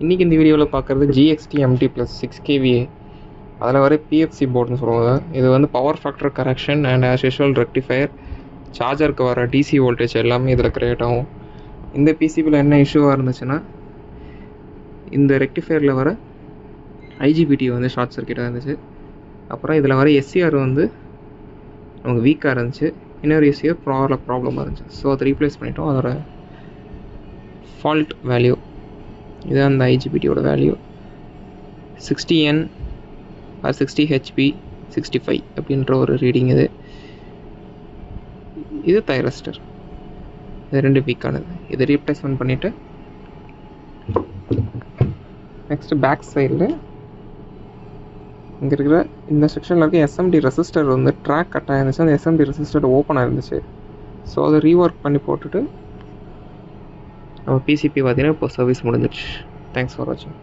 இன்றைக்கி இந்த வீடியோவில் பார்க்குறது GXT MT + 6kVA அதில் வர PFC போர்டுன்னு சொல்லுவாங்க. இது வந்து power factor correction and as usual rectifier, சார்ஜருக்கு வர DC வோல்டேஜ் எல்லாமே இதில் க்ரியேட் ஆகும். இந்த PCBயில் என்ன இஷ்யூவாக இருந்துச்சுன்னா, இந்த ரெக்டிஃபயரில் வர IGBT வந்து ஷார்ட் சர்க்கியூட்டாக இருந்துச்சு. அப்புறம் இதில் வர SCR வந்து நமக்கு வீக்காக இருந்துச்சு. இன்னொரு SCR ப்ராப்ளமாக இருந்துச்சு. ஸோ அதை ரீப்ளேஸ் பண்ணிட்டோம். அதோட ஃபால்ட் வேல்யூ இது அந்த IGBTயோட வேல்யூ 60N ஆர் 60 HP 65 அப்படின்ற ஒரு ரீடிங். இது தைரஸ்டர். இது ரெண்டு வீக்கானது. இதை ரீப்ளேஸ்மெண்ட் பண்ணிவிட்டு நெக்ஸ்ட்டு பேக் சைடில் இங்கே இருக்கிற இந்த செக்ஷனில் இருக்க SMD ரெசிஸ்டர் வந்து ட்ராக் கட் ஆகிருந்துச்சு. அந்த SMD ரெசிஸ்டர் ஓப்பன் ஆகிருந்துச்சு. ஸோ அதை ரீஒர்க் பண்ணி போட்டுட்டு நம்ம PCB பார்த்தீங்கன்னா இப்போ சர்வீஸ் முடிஞ்சிடுச்சு. தேங்க்ஸ் ஃபார் வாட்சிங்.